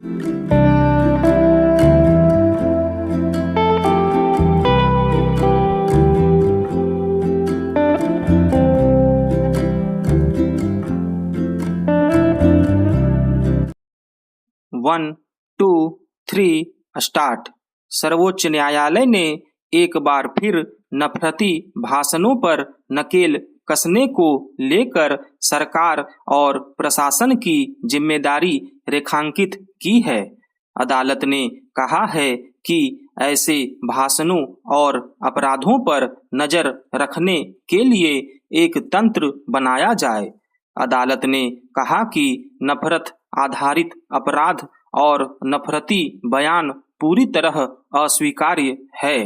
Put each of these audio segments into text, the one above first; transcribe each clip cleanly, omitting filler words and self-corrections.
1, 2, 3 start. सर्वोच्च न्यायालय ने एक बार फिर नफरती भाषणों पर नकेल कसने को लेकर सरकार और प्रशासन की जिम्मेदारी रेखांकित की है। अदालत ने कहा है कि ऐसे भाषणों और अपराधों पर नजर रखने के लिए एक तंत्र बनाया जाए। अदालत ने कहा कि नफरत आधारित अपराध और नफरती बयान पूरी तरह अस्वीकार्य है।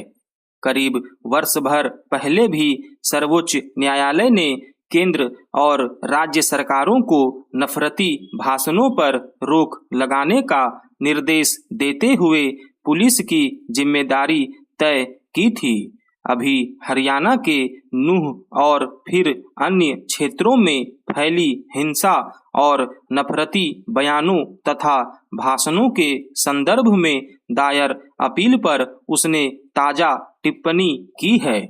करीब वर्ष भर पहले भी सर्वोच्च न्यायालय ने केंद्र और राज्य सरकारों को नफरती भाषणों पर रोक लगाने का निर्देश देते हुए पुलिस की जिम्मेदारी तय की थी। अभी हरियाणा के नूंह और फिर अन्य क्षेत्रों में फैली हिंसा और नफरती बयानों तथा भाषणों के संदर्भ में दायर अपील पर उसने ताजा टिप्पणी की है।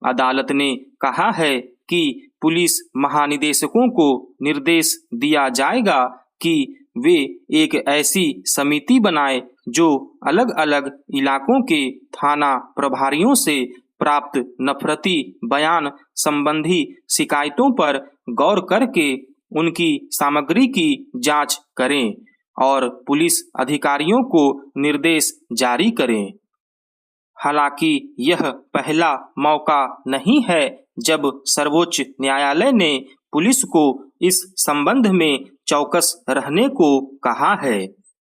अदालत ने कहा है कि पुलिस महानिदेशकों को निर्देश दिया जाएगा कि वे एक ऐसी समिति बनाए जो अलग अलग इलाकों के थाना प्रभारियों से प्राप्त नफरती बयान संबंधी शिकायतों पर गौर करके उनकी सामग्री की जांच करें और पुलिस अधिकारियों को निर्देश जारी करें। हालांकि यह पहला मौका नहीं है जब सर्वोच्च न्यायालय ने पुलिस को इस संबंध में चौकस रहने को कहा है।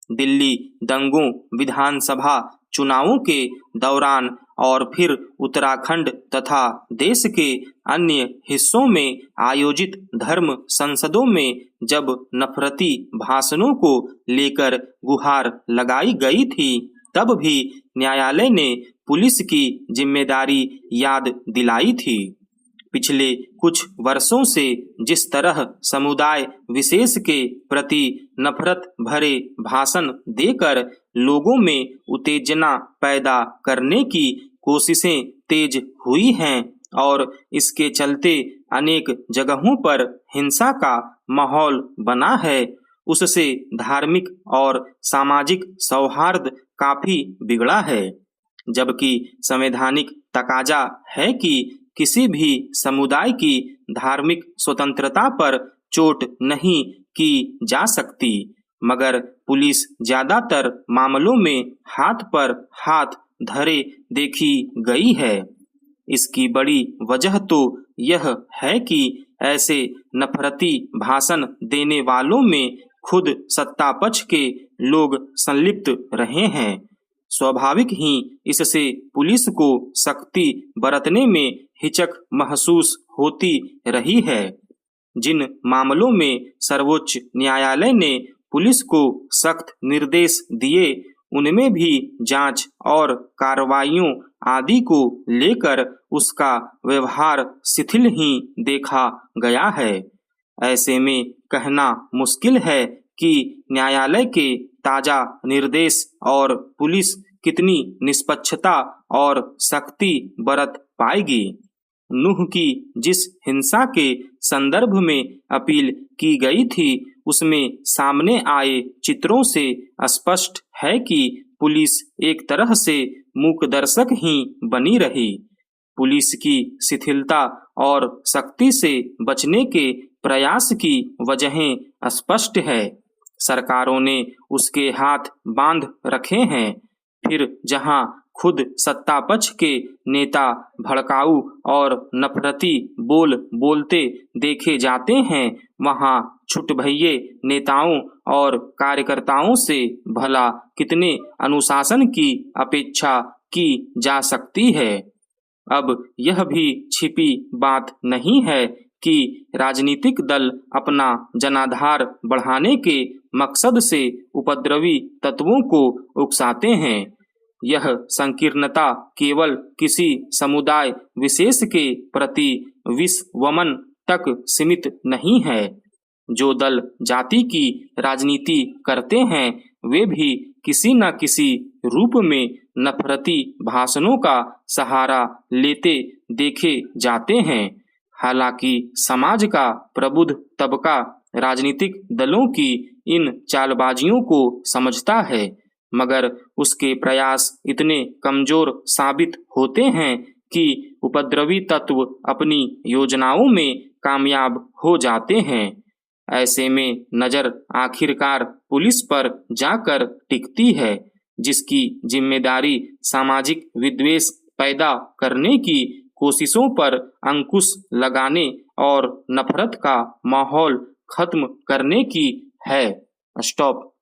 दिल्ली दंगों, विधानसभा चुनावों के दौरान और फिर उत्तराखंड तथा देश के अन्य हिस्सों में आयोजित धर्म संसदों में जब नफरती भाषणों को लेकर गुहार लगाई गई थी, तब भी न्यायालय ने पुलिस की जिम्मेदारी याद दिलाई थी। पिछले कुछ वर्षों से जिस तरह समुदाय विशेष के प्रति नफरत भरे भाषण देकर लोगों में उत्तेजना पैदा करने की कोशिशें तेज हुई हैं और इसके चलते अनेक जगहों पर हिंसा का माहौल बना है, उससे धार्मिक और सामाजिक सौहार्द काफी बिगड़ा है। जबकि संवैधानिक तकाजा है कि किसी भी समुदाय की धार्मिक स्वतंत्रता पर चोट नहीं की जा सकती, मगर पुलिस ज्यादातर मामलों में हाथ पर हाथ धरे देखी गई है। इसकी बड़ी वजह तो यह है कि ऐसे नफरती भाषण देने वालों में खुद सत्ता पक्ष के लोग संलिप्त रहे हैं। स्वाभाविक ही इससे पुलिस को सख्ती बरतने में हिचक महसूस होती रही है। जिन मामलों में सर्वोच्च न्यायालय ने पुलिस को सख्त निर्देश दिए, उनमें भी जांच और कार्रवाइयों आदि को लेकर उसका व्यवहार शिथिल ही देखा गया है। ऐसे में कहना मुश्किल है कि न्यायालय के ताजा निर्देश और पुलिस कितनी निष्पक्षता और सख्ती बरत पाएगी। नूह की जिस हिंसा के संदर्भ में अपील की गई थी, उसमें सामने आए चित्रों से स्पष्ट है कि पुलिस एक तरह से मूक दर्शक ही बनी रही। पुलिस की शिथिलता और सख्ती से बचने के प्रयास की वजहें स्पष्ट है। सरकारों ने उसके हाथ बांध रखे हैं। फिर जहां खुद सत्ता पक्ष के नेता भड़काऊ और नफरती बोल बोलते देखे जाते हैं, वहां छुटभइये नेताओं और कार्यकर्ताओं से भला कितने अनुशासन की अपेक्षा की जा सकती है। अब यह भी छिपी बात नहीं है कि राजनीतिक दल अपना जनाधार बढ़ाने के मकसद से उपद्रवी तत्वों को उकसाते हैं। यह संकीर्णता केवल किसी समुदाय विशेष के प्रति विषवमन तक सीमित नहीं है। जो दल जाति की राजनीति करते हैं, वे भी किसी न किसी रूप में नफरती भाषणों का सहारा लेते देखे जाते हैं। हालांकि समाज का प्रबुद्ध तबका राजनीतिक दलों की इन चालबाजियों को समझता है, मगर उसके प्रयास इतने कमजोर साबित होते हैं कि उपद्रवी तत्व अपनी योजनाओं में कामयाब हो जाते हैं। ऐसे में नजर आखिरकार पुलिस पर जाकर टिकती है, जिसकी जिम्मेदारी सामाजिक विद्वेष पैदा करने की कोशिशों पर अंकुश लगाने और नफरत का माहौल खत्म करने की है। स्टॉप।